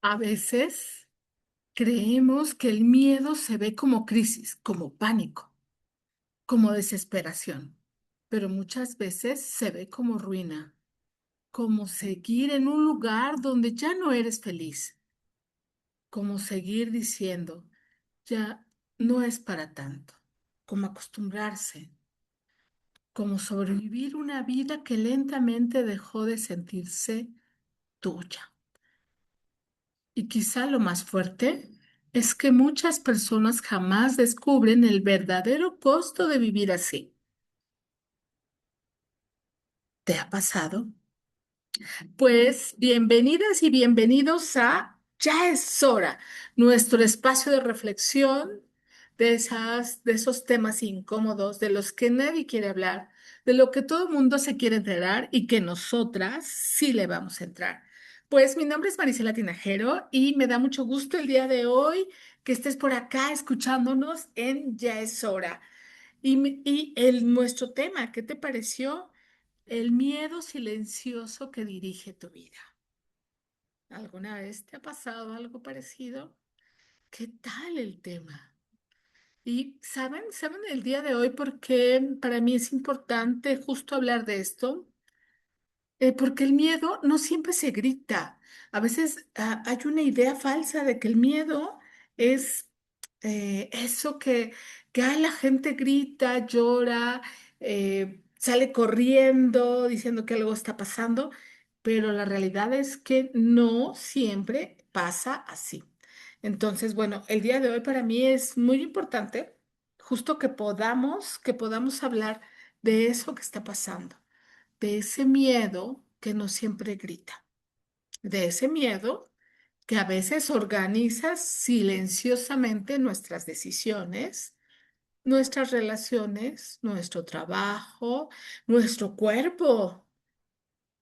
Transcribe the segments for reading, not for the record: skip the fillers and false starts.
A veces creemos que el miedo se ve como crisis, como pánico, como desesperación, pero muchas veces se ve como ruina, como seguir en un lugar donde ya no eres feliz, como seguir diciendo, ya no es para tanto, como acostumbrarse, como sobrevivir una vida que lentamente dejó de sentirse tuya. Y quizá lo más fuerte es que muchas personas jamás descubren el verdadero costo de vivir así. ¿Te ha pasado? Pues bienvenidas y bienvenidos a Ya es hora, nuestro espacio de reflexión de esos temas incómodos de los que nadie quiere hablar, de lo que todo el mundo se quiere enterar y que nosotras sí le vamos a entrar. Pues mi nombre es Marisela Tinajero y me da mucho gusto el día de hoy que estés por acá escuchándonos en Ya es hora. Nuestro tema, ¿qué te pareció? El miedo silencioso que dirige tu vida. ¿Alguna vez te ha pasado algo parecido? ¿Qué tal el tema? Y saben el día de hoy por qué para mí es importante justo hablar de esto. Porque el miedo no siempre se grita. A veces hay una idea falsa de que el miedo es eso que la gente grita, llora, sale corriendo diciendo que algo está pasando, pero la realidad es que no siempre pasa así. Entonces, bueno, el día de hoy para mí es muy importante justo que podamos hablar de eso que está pasando, de ese miedo que no siempre grita, de ese miedo que a veces organiza silenciosamente nuestras decisiones, nuestras relaciones, nuestro trabajo, nuestro cuerpo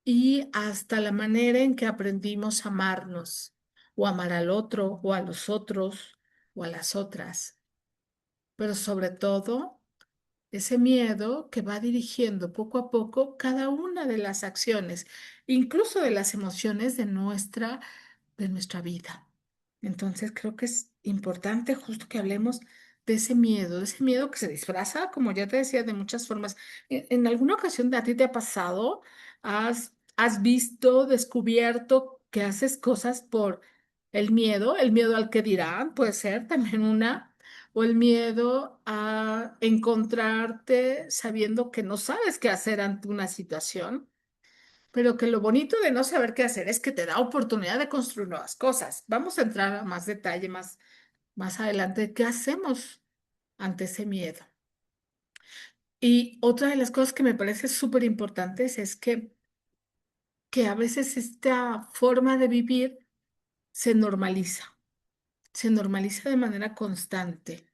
y hasta la manera en que aprendimos a amarnos o amar al otro o a los otros o a las otras. Pero sobre todo ese miedo que va dirigiendo poco a poco cada una de las acciones, incluso de las emociones de nuestra vida. Entonces creo que es importante justo que hablemos de ese miedo que se disfraza, como ya te decía, de muchas formas. ¿En alguna ocasión a ti te ha pasado? ¿Has visto, descubierto que haces cosas por el miedo al que dirán, puede ser también una, o el miedo a encontrarte sabiendo que no sabes qué hacer ante una situación? Pero que lo bonito de no saber qué hacer es que te da oportunidad de construir nuevas cosas. Vamos a entrar a más detalle más adelante. ¿Qué hacemos ante ese miedo? Y otra de las cosas que me parece súper importantes es que a veces esta forma de vivir se normaliza, se normaliza de manera constante.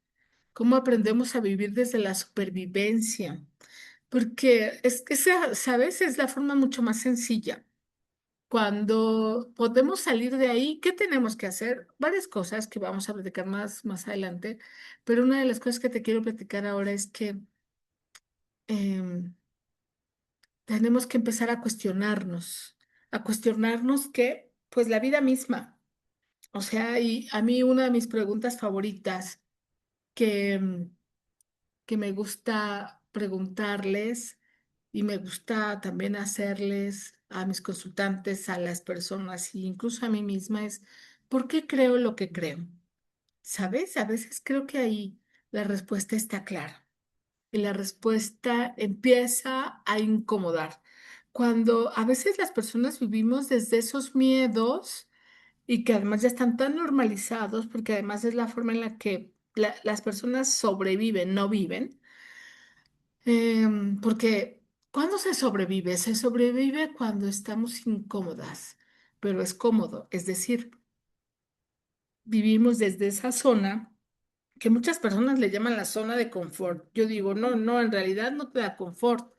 ¿Cómo aprendemos a vivir desde la supervivencia? Porque es que, ¿sabes? Es la forma mucho más sencilla. Cuando podemos salir de ahí, ¿qué tenemos que hacer? Varias cosas que vamos a platicar más adelante, pero una de las cosas que te quiero platicar ahora es que em, tenemos que empezar a cuestionarnos que, pues la vida misma, o sea, y a mí una de mis preguntas favoritas que, que me gusta preguntarles y me gusta también hacerles a mis consultantes, a las personas e incluso a mí misma es, ¿por qué creo lo que creo? ¿Sabes? A veces creo que ahí la respuesta está clara y la respuesta empieza a incomodar. Cuando a veces las personas vivimos desde esos miedos y que además ya están tan normalizados, porque además es la forma en la que las personas sobreviven, no viven. Porque ¿cuándo se sobrevive? Se sobrevive cuando estamos incómodas, pero es cómodo, es decir, vivimos desde esa zona que muchas personas le llaman la zona de confort. Yo digo, no, no, en realidad no te da confort,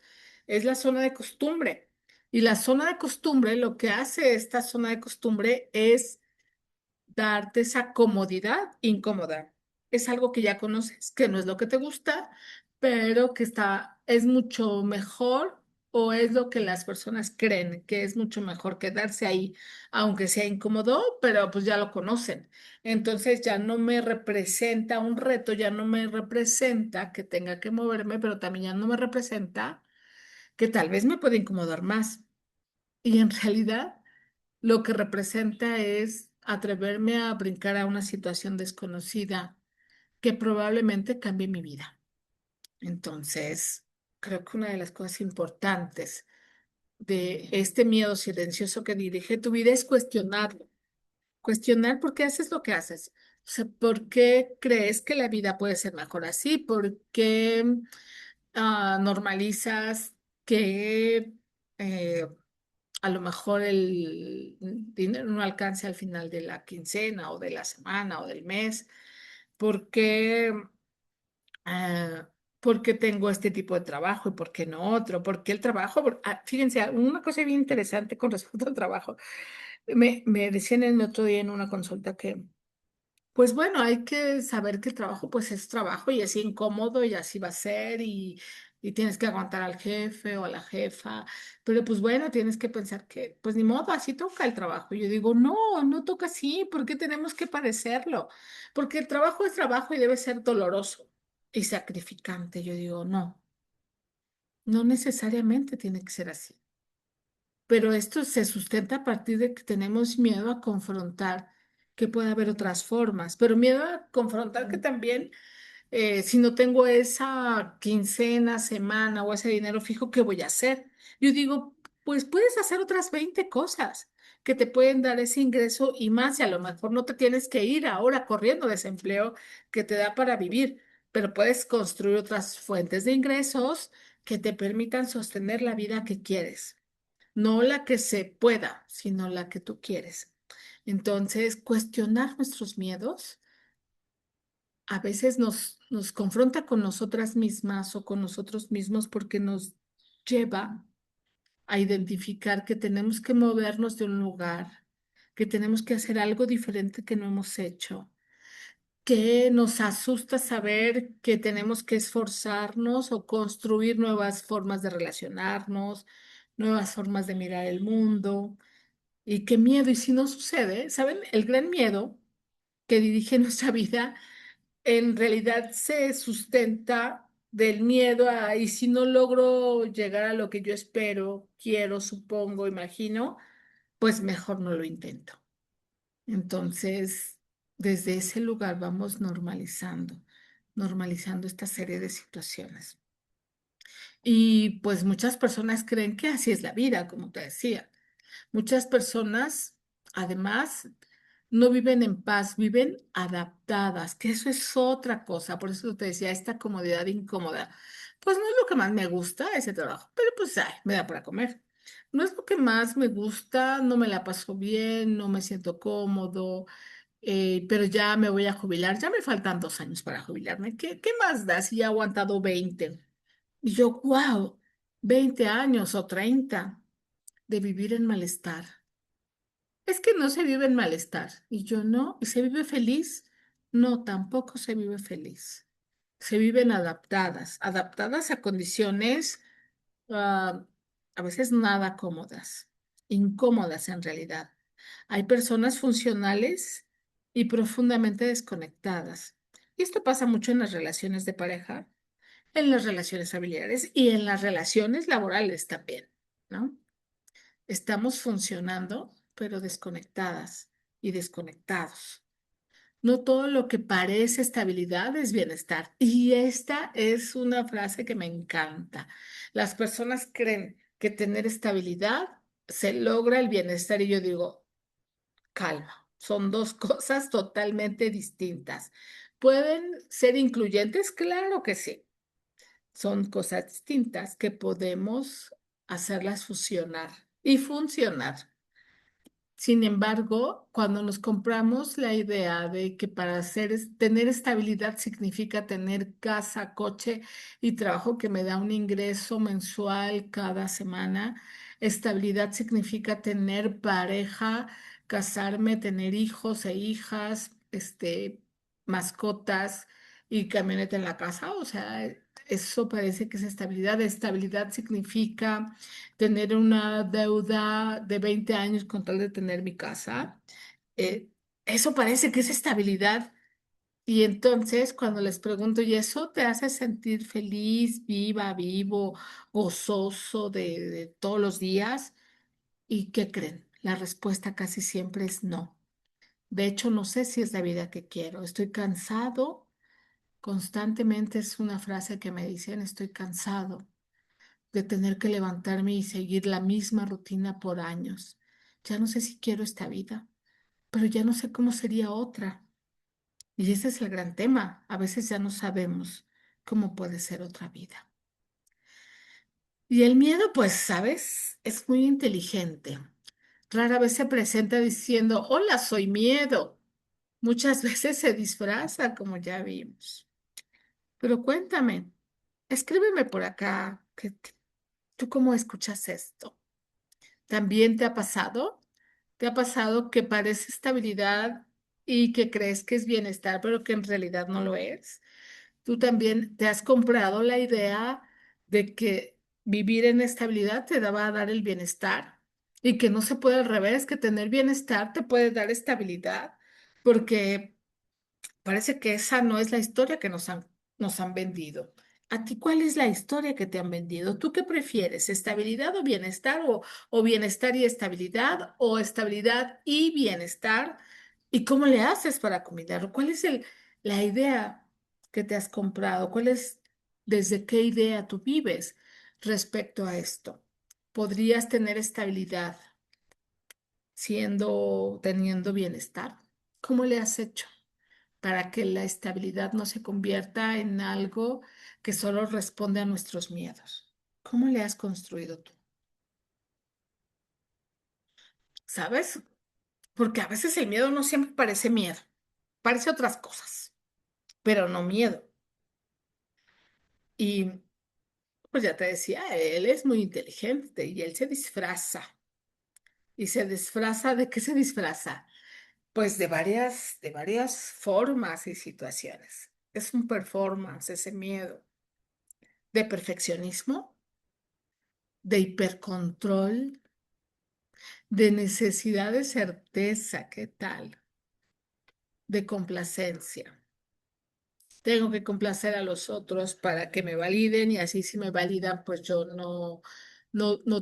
es la zona de costumbre. Y la zona de costumbre, lo que hace esta zona de costumbre es darte esa comodidad incómoda. Es algo que ya conoces, que no es lo que te gusta, pero que es mucho mejor o es lo que las personas creen, que es mucho mejor quedarse ahí, aunque sea incómodo, pero pues ya lo conocen. Entonces ya no me representa un reto, ya no me representa que tenga que moverme, pero también ya no me representa que tal vez me puede incomodar más. Y en realidad lo que representa es atreverme a brincar a una situación desconocida que probablemente cambie mi vida. Entonces, creo que una de las cosas importantes de este miedo silencioso que dirige tu vida es cuestionarlo. Cuestionar por qué haces lo que haces. O sea, ¿por qué crees que la vida puede ser mejor así? ¿Por qué normalizas que eh, a lo mejor el dinero no alcance al final de la quincena o de la semana o del mes? ¿Por qué? ah, ¿Por qué tengo este tipo de trabajo y por qué no otro? ¿Por qué el trabajo? Fíjense, una cosa bien interesante con respecto al trabajo. Me decían el otro día en una consulta que, pues bueno, hay que saber que el trabajo pues es trabajo y es incómodo y así va a ser y tienes que aguantar al jefe o a la jefa, pero pues bueno, tienes que pensar que pues ni modo, así toca el trabajo. Y yo digo, no, no toca así, ¿por qué tenemos que padecerlo? Porque el trabajo es trabajo y debe ser doloroso y sacrificante. Yo digo, no, no necesariamente tiene que ser así. Pero esto se sustenta a partir de que tenemos miedo a confrontar que puede haber otras formas, pero miedo a confrontar que también si no tengo esa quincena, semana o ese dinero fijo, ¿qué voy a hacer? Yo digo, pues puedes hacer otras 20 cosas que te pueden dar ese ingreso y más, y a lo mejor no te tienes que ir ahora corriendo de ese empleo que te da para vivir, pero puedes construir otras fuentes de ingresos que te permitan sostener la vida que quieres, no la que se pueda, sino la que tú quieres. Entonces, cuestionar nuestros miedos a veces nos confronta con nosotras mismas o con nosotros mismos porque nos lleva a identificar que tenemos que movernos de un lugar, que tenemos que hacer algo diferente que no hemos hecho, que nos asusta saber que tenemos que esforzarnos o construir nuevas formas de relacionarnos, nuevas formas de mirar el mundo. Y qué miedo, y si no sucede, ¿saben? El gran miedo que dirige nuestra vida en realidad se sustenta del miedo a, y si no logro llegar a lo que yo espero, quiero, supongo, imagino, pues mejor no lo intento. Entonces, desde ese lugar vamos normalizando esta serie de situaciones. Y pues muchas personas creen que así es la vida, como te decía. Muchas personas, además, no viven en paz, viven adaptadas, que eso es otra cosa. Por eso te decía, esta comodidad incómoda. Pues no es lo que más me gusta ese trabajo, pero pues ay, me da para comer. No es lo que más me gusta, no me la paso bien, no me siento cómodo, pero ya me voy a jubilar, ya me faltan 2 años para jubilarme. ¿Qué más da si ya he aguantado 20? Y yo, wow, 20 años o 30 de vivir en malestar. Es que no se vive en malestar. Y yo no. ¿Y se vive feliz? No, tampoco se vive feliz. Se viven adaptadas, adaptadas a condiciones ah, a veces nada cómodas, incómodas en realidad. Hay personas funcionales y profundamente desconectadas. Y esto pasa mucho en las relaciones de pareja, en las relaciones familiares y en las relaciones laborales también, ¿no? Estamos funcionando, pero desconectadas y desconectados. No todo lo que parece estabilidad es bienestar. Y esta es una frase que me encanta. Las personas creen que tener estabilidad se logra el bienestar y yo digo, calma, son dos cosas totalmente distintas. ¿Pueden ser incluyentes? Claro que sí. Son cosas distintas que podemos hacerlas fusionar y funcionar. Sin embargo, cuando nos compramos la idea de que para tener estabilidad significa tener casa, coche y trabajo que me da un ingreso mensual cada semana, estabilidad significa tener pareja, casarme, tener hijos e hijas, mascotas y camioneta en la casa. O sea, eso parece que es estabilidad. Estabilidad significa tener una deuda de 20 años con tal de tener mi casa. Eh, Eso parece que es estabilidad. Y entonces cuando les pregunto, ¿y eso te hace sentir feliz, viva, vivo, gozoso de todos los días? ¿Y qué creen? La respuesta casi siempre es no. De hecho, no sé si es la vida que quiero. Estoy cansado. Constantemente es una frase que me dicen, estoy cansado de tener que levantarme y seguir la misma rutina por años. Ya no sé si quiero esta vida, pero ya no sé cómo sería otra. Y ese es el gran tema. A veces ya no sabemos cómo puede ser otra vida. Y el miedo, pues, ¿sabes? Es muy inteligente. Rara vez se presenta diciendo, hola, soy miedo. Muchas veces se disfraza, como ya vimos. Pero cuéntame, escríbeme por acá, ¿tú cómo escuchas esto? ¿También te ha pasado? ¿Te ha pasado que parece estabilidad y que crees que es bienestar, pero que en realidad no lo es? ¿Tú también te has comprado la idea de que vivir en estabilidad te va a dar el bienestar y que no se puede al revés, que tener bienestar te puede dar estabilidad? Porque parece que esa no es la historia que nos han vendido. ¿A ti cuál es la historia que te han vendido? ¿Tú qué prefieres? ¿Estabilidad o bienestar? ¿O bienestar y estabilidad? ¿O estabilidad y bienestar? ¿Y cómo le haces para combinarlo? ¿Cuál es la idea que te has comprado? ¿Desde qué idea tú vives respecto a esto? ¿Podrías tener estabilidad teniendo bienestar? ¿Cómo le has hecho para que la estabilidad no se convierta en algo que solo responde a nuestros miedos? ¿Cómo le has construido tú? ¿Sabes? Porque a veces el miedo no siempre parece miedo, parece otras cosas, pero no miedo. Y pues ya te decía, él es muy inteligente y él se disfraza. ¿Y se disfraza de qué se disfraza? Pues de varias formas y situaciones. Es un performance, ese miedo de perfeccionismo, de hipercontrol, de necesidad de certeza, ¿qué tal? De complacencia. Tengo que complacer a los otros para que me validen y así si me validan, pues yo no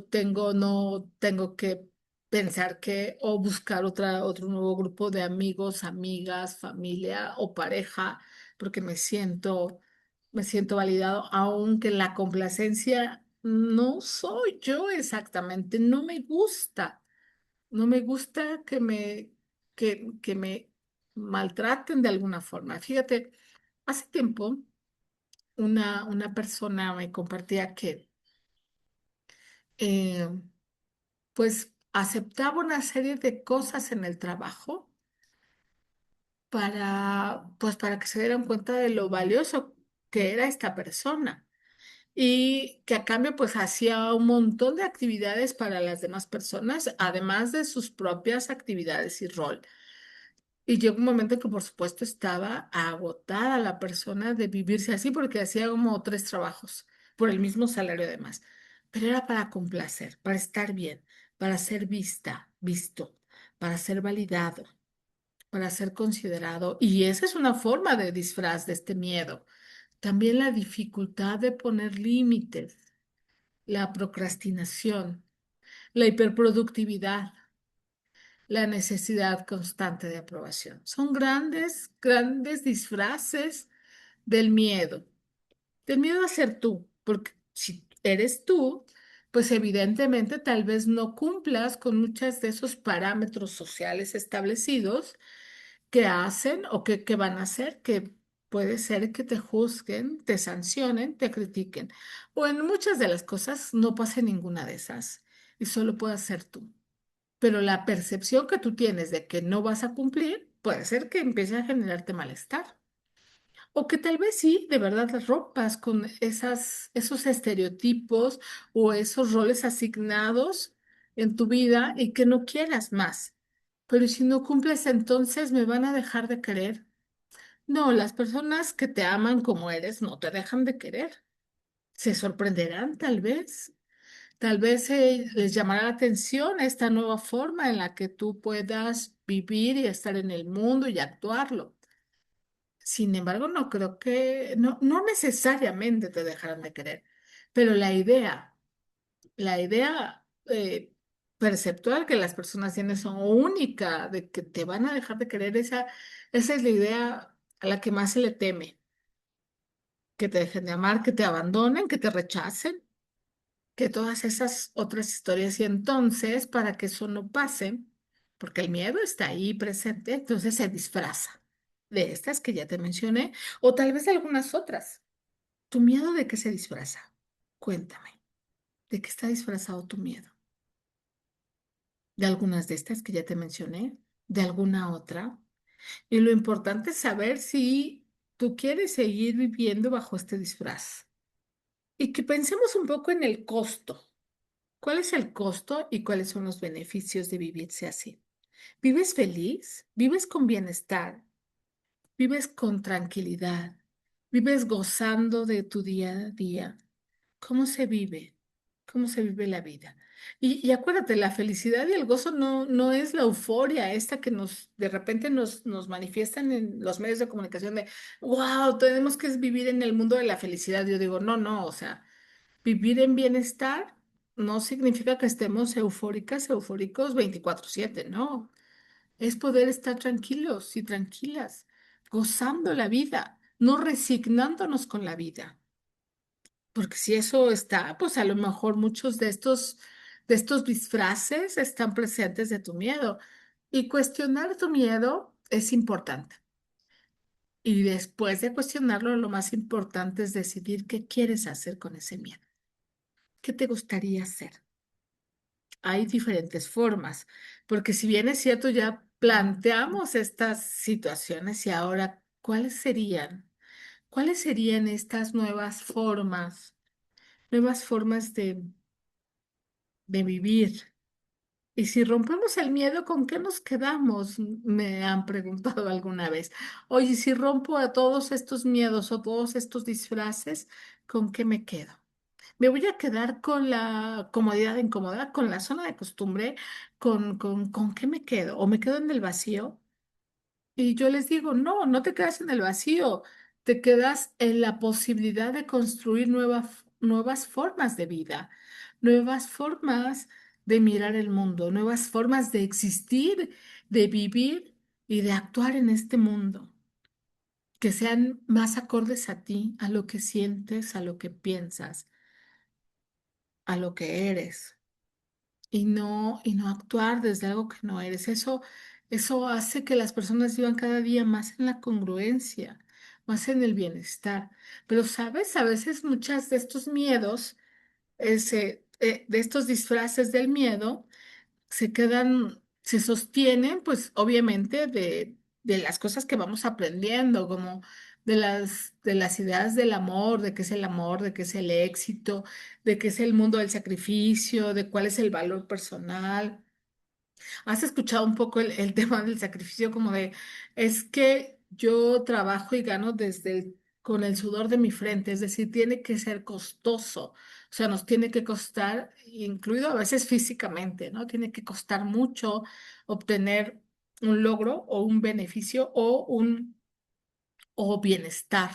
tengo que pensar que o buscar otro nuevo grupo de amigos, amigas, familia o pareja, porque me siento validado, aunque la complacencia no soy yo exactamente, no me gusta. No me gusta que me maltraten de alguna forma. Fíjate, hace tiempo una persona me compartía que eh, pues aceptaba una serie de cosas en el trabajo para que se dieran cuenta de lo valioso que era esta persona y que a cambio pues hacía un montón de actividades para las demás personas, además de sus propias actividades y rol. Y llegó un momento en que, por supuesto, estaba agotada la persona de vivirse así porque hacía como tres trabajos por el mismo salario además. Pero era para complacer, para estar bien, para ser visto, para ser validado, para ser considerado. Y esa es una forma de disfraz de este miedo. También la dificultad de poner límites, la procrastinación, la hiperproductividad, la necesidad constante de aprobación. Son grandes, grandes disfraces del miedo a ser tú, porque si eres tú, pues evidentemente tal vez no cumplas con muchos de esos parámetros sociales establecidos que hacen o que van a hacer que puede ser que te juzguen, te sancionen, te critiquen. O en muchas de las cosas no pase ninguna de esas y solo puedas ser tú, pero la percepción que tú tienes de que no vas a cumplir puede ser que empiece a generarte malestar. O que tal vez sí, de verdad rompas con esos estereotipos o esos roles asignados en tu vida y que no quieras más. Pero si no cumples, entonces me van a dejar de querer, No, las personas que te aman como eres no te dejan de querer. Se sorprenderán tal vez les llamará la atención esta nueva forma en la que tú puedas vivir y estar en el mundo y actuarlo. Sin embargo, no creo que, no, no necesariamente te dejarán de querer, pero la idea perceptual que las personas tienen son única, de que te van a dejar de querer, esa es la idea a la que más se le teme, que te dejen de amar, que te abandonen, que te rechacen, que todas esas otras historias. Y entonces, para que eso no pase, porque el miedo está ahí presente, entonces se disfraza de estas que ya te mencioné, o tal vez de algunas otras. ¿Tu miedo de qué se disfraza? Cuéntame, ¿de qué está disfrazado tu miedo? ¿De algunas de estas que ya te mencioné? ¿De alguna otra? Y lo importante es saber si tú quieres seguir viviendo bajo este disfraz. Y que pensemos un poco en el costo. ¿Cuál es el costo y cuáles son los beneficios de vivirse así? ¿Vives feliz? ¿Vives con bienestar? ¿Vives con tranquilidad? ¿Vives gozando de tu día a día? ¿Cómo se vive? ¿Cómo se vive la vida? Y acuérdate, la felicidad y el gozo no es la euforia esta que de repente nos manifiestan en los medios de comunicación de, wow, tenemos que vivir en el mundo de la felicidad. Yo digo, no, no, o sea, vivir en bienestar no significa que estemos eufóricas, eufóricos 24/7, no. Es poder estar tranquilos y tranquilas, gozando la vida, no resignándonos con la vida. Porque si eso está, pues a lo mejor muchos de estos disfraces están presentes de tu miedo. Y cuestionar tu miedo es importante. Y después de cuestionarlo, lo más importante es decidir qué quieres hacer con ese miedo. ¿Qué te gustaría hacer? Hay diferentes formas, porque si bien es cierto, ya planteamos estas situaciones y ahora, ¿cuáles serían? ¿Cuáles serían estas nuevas formas? Nuevas formas de vivir. Y si rompemos el miedo, ¿con qué nos quedamos? Me han preguntado alguna vez. Oye, si rompo a todos estos miedos o todos estos disfraces, ¿con qué me quedo? ¿Me voy a quedar con la comodidad incómoda, con la zona de costumbre? ¿Con qué me quedo? ¿O me quedo en el vacío? Y yo les digo, no, no te quedas en el vacío, te quedas en la posibilidad de construir nuevas formas de vida, nuevas formas de mirar el mundo, nuevas formas de existir, de vivir y de actuar en este mundo, que sean más acordes a ti, a lo que sientes, a lo que piensas, a lo que eres. Y no actuar desde algo que no eres. Eso hace que las personas vivan cada día más en la congruencia, más en el bienestar. Pero, ¿sabes? A veces muchas de estos miedos, de estos disfraces del miedo, se sostienen, pues obviamente, de las cosas que vamos aprendiendo, como de las ideas del amor, de qué es el amor, de qué es el éxito, de qué es el mundo del sacrificio, de cuál es el valor personal. ¿Has escuchado un poco el tema del sacrificio como es que yo trabajo y gano con el sudor de mi frente, es decir, tiene que ser costoso, o sea, nos tiene que costar, incluido a veces físicamente, ¿no? Tiene que costar mucho obtener un logro o un beneficio o bienestar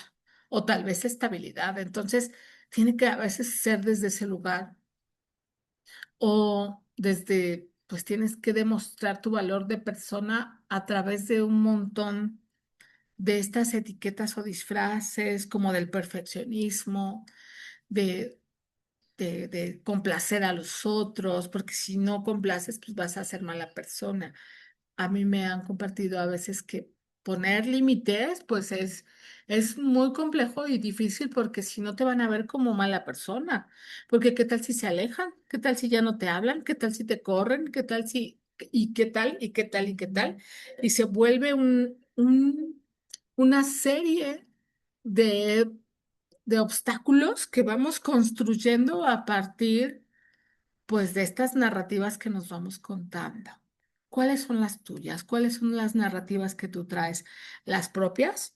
o tal vez estabilidad. Entonces, tiene que a veces ser desde ese lugar o pues tienes que demostrar tu valor de persona a través de un montón de estas etiquetas o disfraces, como del perfeccionismo, de, de complacer a los otros, porque si no complaces, pues vas a ser mala persona. A mí me han compartido a veces que poner límites, pues es muy complejo y difícil porque si no te van a ver como mala persona, porque qué tal si se alejan, qué tal si ya no te hablan, qué tal si te corren, qué tal si, y qué tal, y qué tal, y qué tal, y se vuelve una serie de, de obstáculos que vamos construyendo a partir pues de estas narrativas que nos vamos contando. ¿Cuáles son las tuyas? ¿Cuáles son las narrativas que tú traes? ¿Las propias?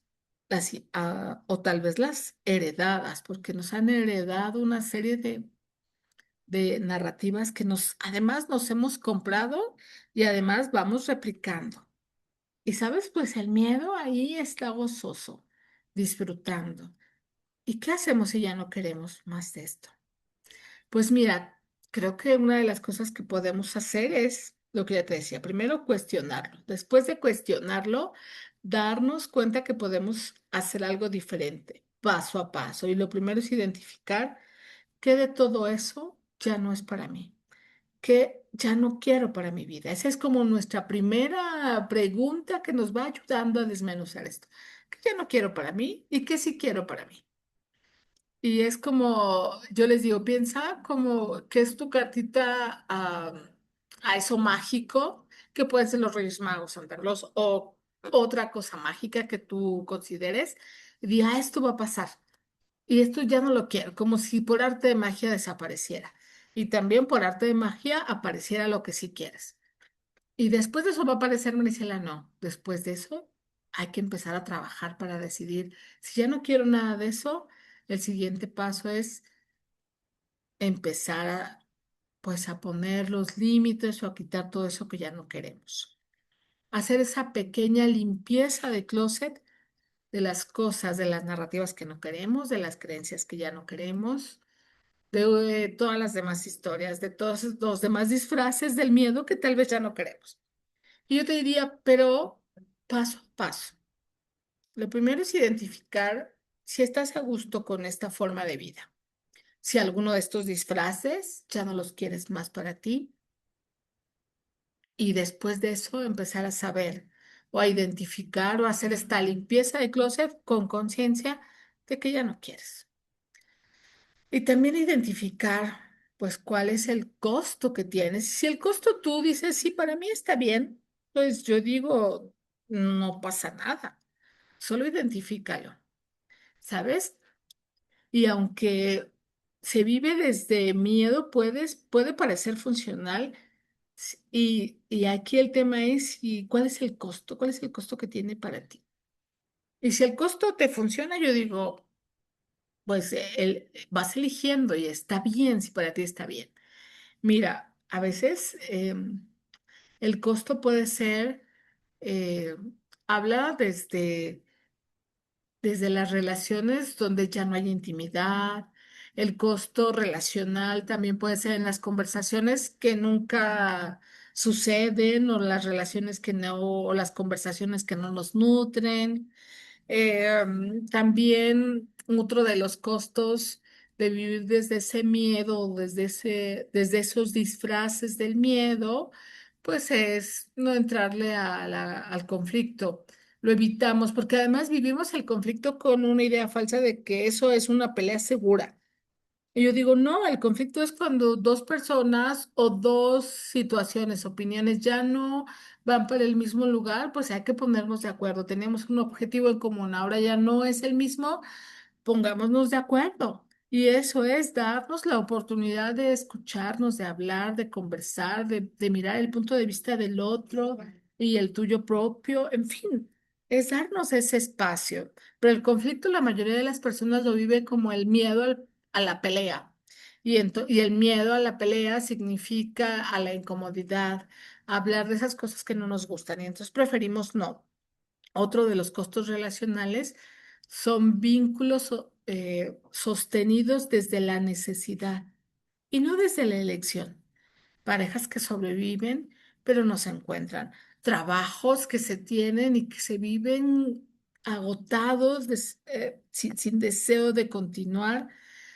o tal vez las heredadas, porque nos han heredado una serie de narrativas que además nos hemos comprado y además vamos replicando. Y sabes, pues el miedo ahí está gozoso, disfrutando. ¿Y qué hacemos si ya no queremos más de esto? Pues mira, creo que una de las cosas que podemos hacer es lo que ya te decía, primero cuestionarlo. Después de cuestionarlo, darnos cuenta que podemos hacer algo diferente, paso a paso. Y lo primero es identificar que de todo eso ya no es para mí, que ya no quiero para mi vida. Esa es como nuestra primera pregunta que nos va ayudando a desmenuzar esto. ¿Qué ya no quiero para mí y qué sí quiero para mí? Y es como, yo les digo, piensa como que es tu cartita a eso mágico que pueden ser los Reyes Magos, Santa Claus o otra cosa mágica que tú consideres. Y di, esto va a pasar. Y esto ya no lo quiero, como si por arte de magia desapareciera. Y también por arte de magia apareciera lo que sí quieres. Y después de eso va a aparecer Marisela, no. Después de eso hay que empezar a trabajar para decidir, si ya no quiero nada de eso, el siguiente paso es empezar pues a poner los límites o a quitar todo eso que ya no queremos. Hacer esa pequeña limpieza de closet de las cosas, de las narrativas que no queremos, de las creencias que ya no queremos, de todas las demás historias, de todos los demás disfraces del miedo que tal vez ya no queremos. Y yo te diría, pero paso a paso. Lo primero es identificar si estás a gusto con esta forma de vida. Si alguno de estos disfraces ya no los quieres más para ti. Y después de eso empezar a saber o a identificar o a hacer esta limpieza de closet con conciencia de que ya no quieres. Y también identificar, pues, cuál es el costo que tienes. Si el costo tú dices, sí, para mí está bien, pues yo digo, no pasa nada. Solo identifícalo, ¿sabes? Y aunque se vive desde miedo, puede parecer funcional. Y aquí el tema es, ¿y cuál es el costo? ¿Cuál es el costo que tiene para ti? Y si el costo te funciona, yo digo, pues vas eligiendo y está bien si para ti está bien. Mira, a veces el costo puede ser, eh, habla desde las relaciones donde ya no hay intimidad. El costo relacional también puede ser en las conversaciones que nunca suceden o las relaciones que no, o las conversaciones que no nos nutren. También otro de los costos de vivir desde ese miedo, desde esos disfraces del miedo, pues es no entrarle al conflicto. Lo evitamos porque además vivimos el conflicto con una idea falsa de que eso es una pelea segura. Y yo digo, no, el conflicto es cuando dos personas o dos situaciones, opiniones ya no van para el mismo lugar, pues hay que ponernos de acuerdo. Tenemos un objetivo en común, ahora ya no es el mismo, pongámonos de acuerdo. Y eso es darnos la oportunidad de escucharnos, de hablar, de conversar, de mirar el punto de vista del otro y el tuyo propio, en fin, es darnos ese espacio. Pero el conflicto, la mayoría de las personas lo vive como el miedo a la pelea. Y el miedo a la pelea significa a la incomodidad, a hablar de esas cosas que no nos gustan. Y entonces preferimos no. Otro de los costos relacionales son vínculos sostenidos desde la necesidad y no desde la elección. Parejas que sobreviven, pero no se encuentran. Trabajos que se tienen y que se viven agotados, sin deseo de continuar,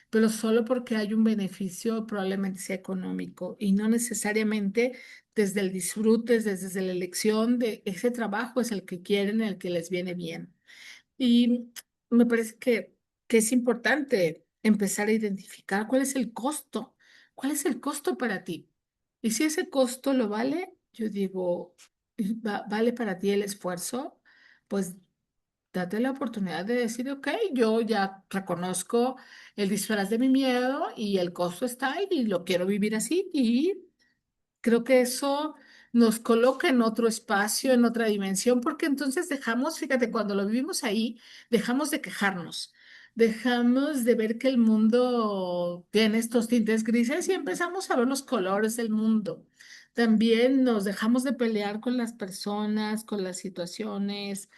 pero solo porque hay un beneficio, probablemente sea económico, y no necesariamente desde el disfrute, desde la elección de ese trabajo es el que quieren, el que les viene bien. Y me parece que es importante empezar a identificar cuál es el costo para ti. Y si ese costo lo vale, yo digo, vale para ti el esfuerzo, pues date la oportunidad de decir, ok, yo ya reconozco el disfraz de mi miedo y el costo está ahí y lo quiero vivir así. Y creo que eso nos coloca en otro espacio, en otra dimensión, porque entonces dejamos, fíjate, cuando lo vivimos ahí, dejamos de quejarnos, dejamos de ver que el mundo tiene estos tintes grises y empezamos a ver los colores del mundo. También nos dejamos de pelear con las personas, con las situaciones,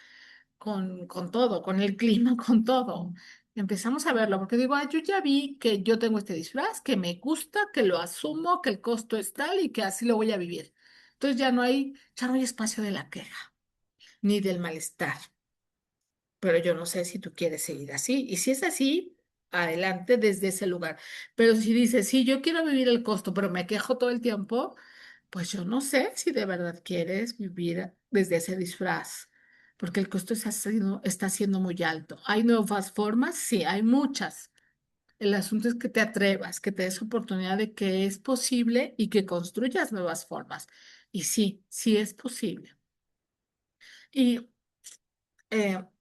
con todo, con el clima, con todo. Empezamos a verlo, porque digo, yo ya vi que yo tengo este disfraz, que me gusta, que lo asumo, que el costo es tal y que así lo voy a vivir. Entonces ya no hay espacio de la queja, ni del malestar. Pero yo no sé si tú quieres seguir así. Y si es así, adelante desde ese lugar. Pero si dices, sí, yo quiero vivir el costo, pero me quejo todo el tiempo, pues yo no sé si de verdad quieres vivir desde ese disfraz, porque el costo está siendo muy alto. ¿Hay nuevas formas? Sí, hay muchas. El asunto es que te atrevas, que te des oportunidad de que es posible y que construyas nuevas formas. Y sí, sí es posible. Y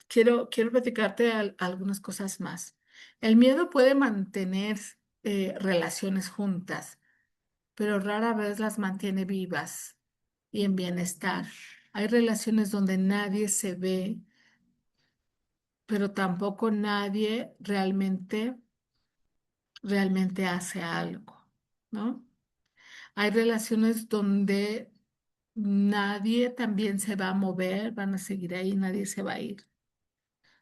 quiero platicarte algunas cosas más. El miedo puede mantener relaciones juntas, pero rara vez las mantiene vivas y en bienestar. Hay relaciones donde nadie se ve, pero tampoco nadie realmente hace algo, ¿no? Hay relaciones donde nadie también se va a mover, van a seguir ahí, nadie se va a ir,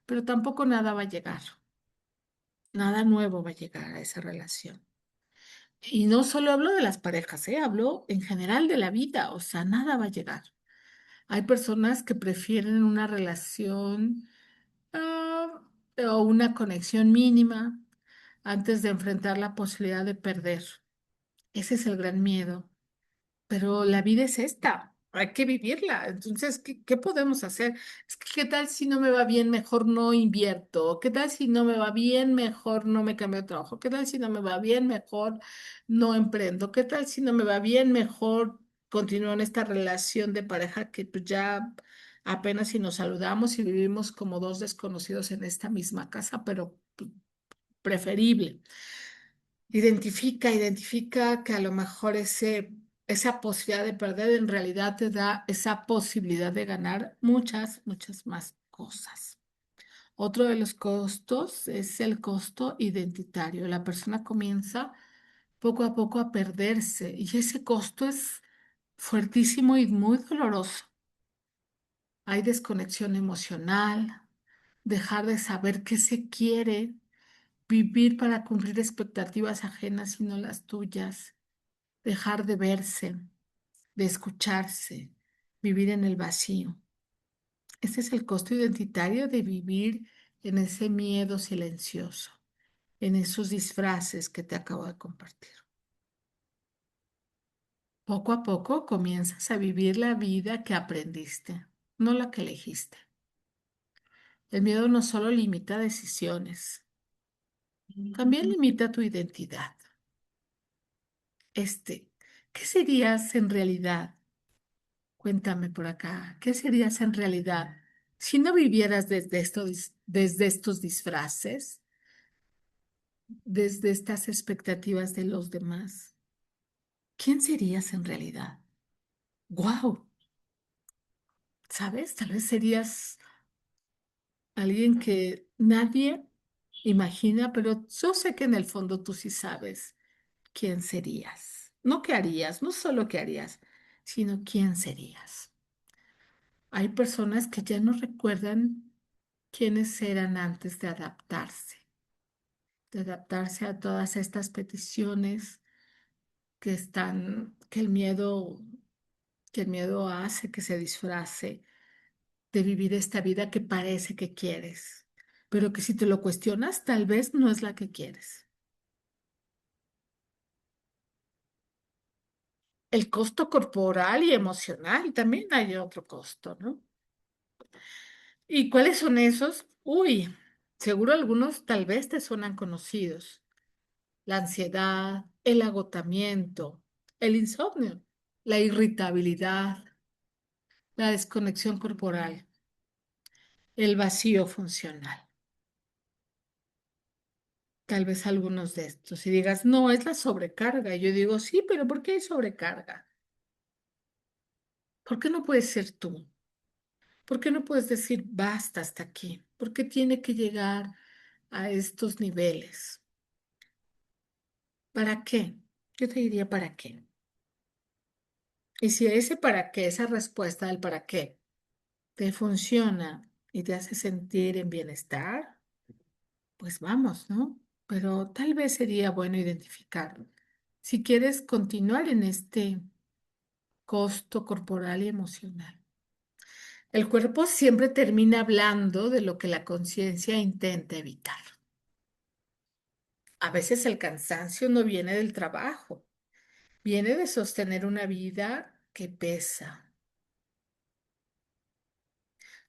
pero tampoco nada va a llegar, nada nuevo va a llegar a esa relación. Y no solo hablo de las parejas, hablo en general de la vida, o sea, nada va a llegar. Hay personas que prefieren una relación o una conexión mínima antes de enfrentar la posibilidad de perder. Ese es el gran miedo. Pero la vida es esta, hay que vivirla. Entonces, ¿qué podemos hacer? Es que, ¿qué tal si no me va bien, mejor no invierto? ¿Qué tal si no me va bien, mejor no me cambio de trabajo? ¿Qué tal si no me va bien, mejor no emprendo? ¿Qué tal si no me va bien, mejor continúo en esta relación de pareja que pues ya apenas si nos saludamos y vivimos como dos desconocidos en esta misma casa, pero pues, preferible? Identifica que a lo mejor esa posibilidad de perder en realidad te da esa posibilidad de ganar muchas, muchas más cosas. Otro de los costos es el costo identitario. La persona comienza poco a poco a perderse y ese costo es fuertísimo y muy doloroso. Hay desconexión emocional, dejar de saber qué se quiere, vivir para cumplir expectativas ajenas y no las tuyas, dejar de verse, de escucharse, vivir en el vacío. Ese es el costo identitario de vivir en ese miedo silencioso, en esos disfraces que te acabo de compartir. Poco a poco comienzas a vivir la vida que aprendiste, no la que elegiste. El miedo no solo limita decisiones, también limita tu identidad. Este, ¿Qué serías en realidad? Cuéntame por acá, ¿qué serías en realidad si no vivieras desde estos disfraces, desde estas expectativas de los demás? ¿Quién serías en realidad? ¡Wow! ¿Sabes? Tal vez serías alguien que nadie imagina, pero yo sé que en el fondo tú sí sabes quién serías. No qué harías, no solo qué harías, sino quién serías. Hay personas que ya no recuerdan quiénes eran antes de adaptarse a todas estas peticiones que el miedo hace que se disfrace de vivir esta vida que parece que quieres, pero que si te lo cuestionas, tal vez no es la que quieres. El costo corporal y emocional, también hay otro costo, ¿no? ¿Y cuáles son esos? Uy, seguro algunos tal vez te suenan conocidos. La ansiedad, el agotamiento, el insomnio, la irritabilidad, la desconexión corporal, el vacío funcional. Tal vez algunos de estos. Y digas, no, es la sobrecarga. Y yo digo, sí, pero ¿por qué hay sobrecarga? ¿Por qué no puedes ser tú? ¿Por qué no puedes decir basta hasta aquí? ¿Por qué tiene que llegar a estos niveles? ¿Para qué? Yo te diría para qué. Y si ese para qué, esa respuesta del para qué, te funciona y te hace sentir en bienestar, pues vamos, ¿no? Pero tal vez sería bueno identificar si quieres continuar en este costo corporal y emocional. El cuerpo siempre termina hablando de lo que la conciencia intenta evitar. A veces el cansancio no viene del trabajo, viene de sostener una vida que pesa.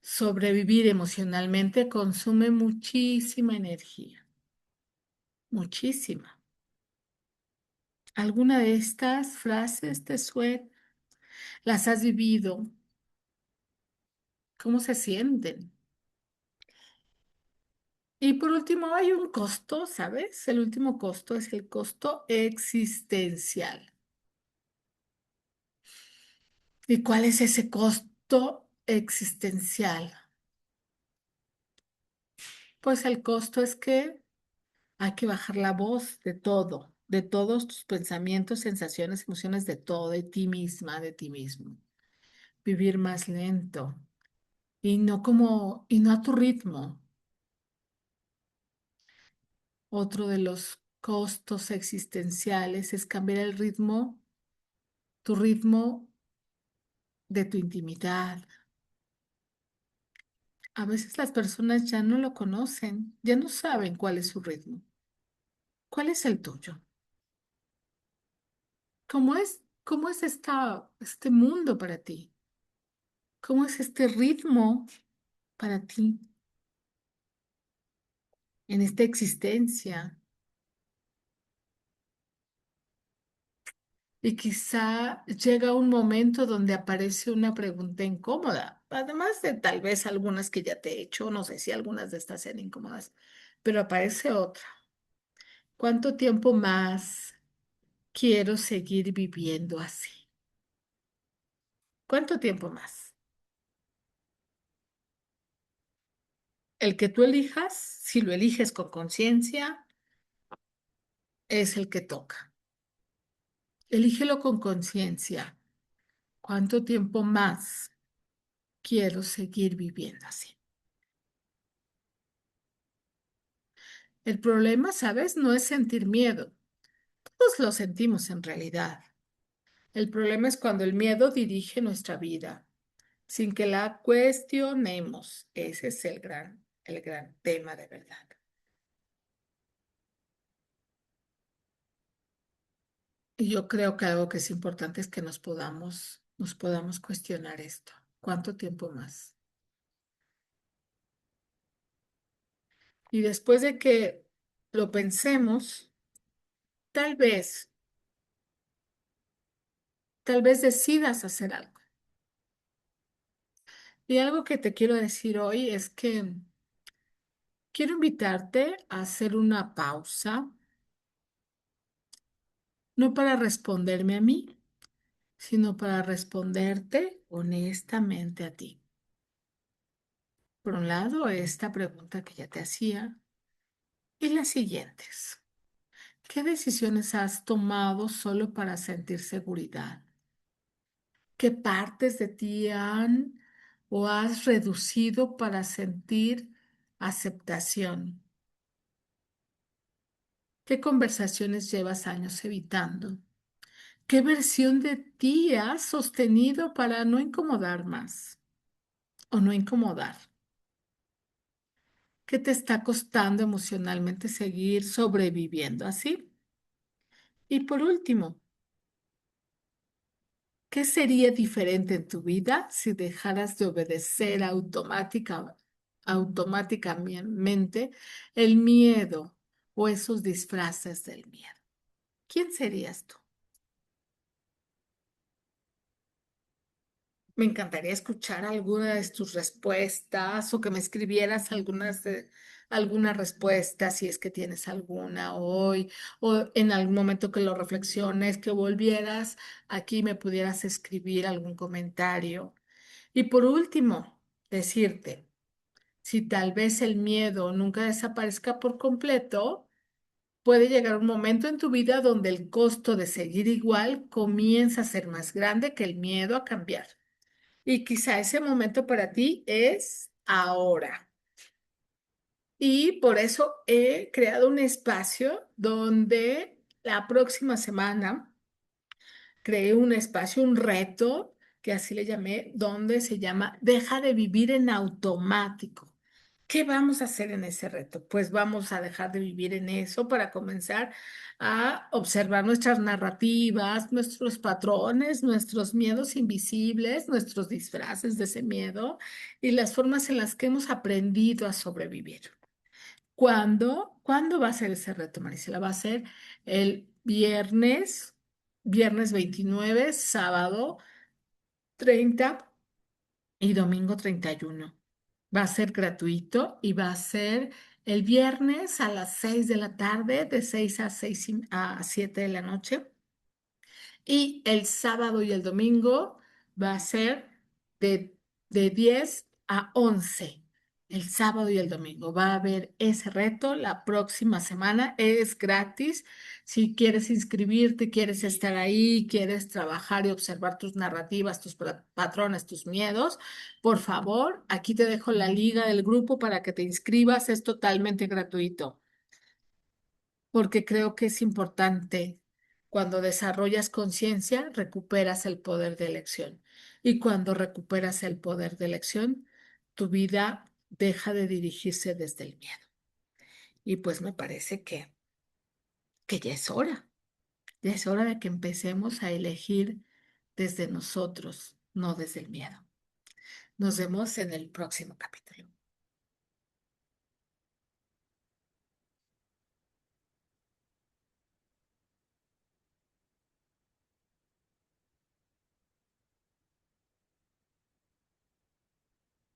Sobrevivir emocionalmente consume muchísima energía, muchísima. ¿Alguna de estas frases te suena? ¿Las has vivido? ¿Cómo se sienten? Y por último, hay un costo, ¿sabes? El último costo es el costo existencial. ¿Y cuál es ese costo existencial? Pues el costo es que hay que bajar la voz de todo, de todos tus pensamientos, sensaciones, emociones, de todo, de ti misma, de ti mismo. Vivir más lento y no a tu ritmo. Otro de los costos existenciales es cambiar el ritmo, tu ritmo de tu intimidad. A veces las personas ya no lo conocen, ya no saben cuál es su ritmo. ¿Cuál es el tuyo? Cómo es este mundo para ti? ¿Cómo es este ritmo para ti en esta existencia? Y quizá llega un momento donde aparece una pregunta incómoda, además de tal vez algunas que ya te he hecho, no sé si algunas de estas sean incómodas, pero aparece otra. ¿Cuánto tiempo más quiero seguir viviendo así? ¿Cuánto tiempo más? El que tú elijas, si lo eliges con conciencia, es el que toca. Elígelo con conciencia. ¿Cuánto tiempo más quiero seguir viviendo así? El problema, ¿sabes? No es sentir miedo. Todos lo sentimos en realidad. El problema es cuando el miedo dirige nuestra vida, sin que la cuestionemos. Ese es el gran tema de verdad. Y yo creo que algo que es importante es que nos podamos cuestionar esto. ¿Cuánto tiempo más? Y después de que lo pensemos, tal vez, tal vez decidas hacer algo. Y algo que te quiero decir hoy es que quiero invitarte a hacer una pausa, no para responderme a mí, sino para responderte honestamente a ti. Por un lado, esta pregunta que ya te hacía y las siguientes. ¿Qué decisiones has tomado solo para sentir seguridad? ¿Qué partes de ti han o has reducido para sentir aceptación? ¿Qué conversaciones llevas años evitando? ¿Qué versión de ti has sostenido para no incomodar más o no incomodar? ¿Qué te está costando emocionalmente seguir sobreviviendo así? Y por último, ¿qué sería diferente en tu vida si dejaras de obedecer automáticamente el miedo o esos disfraces del miedo? ¿Quién serías tú? Me encantaría escuchar alguna de tus respuestas o que me escribieras algunas alguna respuesta, si es que tienes alguna hoy, o en algún momento que lo reflexiones, que volvieras aquí, me pudieras escribir algún comentario. Y por último, decirte, si tal vez el miedo nunca desaparezca por completo, puede llegar un momento en tu vida donde el costo de seguir igual comienza a ser más grande que el miedo a cambiar. Y quizá ese momento para ti es ahora. Y por eso he creado un espacio donde la próxima semana creé un espacio, un reto, que así le llamé, donde se llama Deja de vivir en automático. ¿Qué vamos a hacer en ese reto? Pues vamos a dejar de vivir en eso para comenzar a observar nuestras narrativas, nuestros patrones, nuestros miedos invisibles, nuestros disfraces de ese miedo y las formas en las que hemos aprendido a sobrevivir. ¿Cuándo va a ser ese reto, Marisela? Va a ser el viernes 29, sábado 30 y domingo 31. Va a ser gratuito y va a ser el viernes a las 6 de la tarde, de 6 a 6 a 7 de la noche. Y el sábado y el domingo va a ser de, de 10 a 11. El sábado y el domingo va a haber ese reto la próxima semana. Es gratis. Si quieres inscribirte, quieres estar ahí, quieres trabajar y observar tus narrativas, tus patrones, tus miedos, por favor, aquí te dejo la liga del grupo para que te inscribas. Es totalmente gratuito porque creo que es importante. Cuando desarrollas conciencia, recuperas el poder de elección. Y cuando recuperas el poder de elección, tu vida deja de dirigirse desde el miedo. Y pues me parece que ya es hora. Ya es hora de que empecemos a elegir desde nosotros, no desde el miedo. Nos vemos en el próximo capítulo.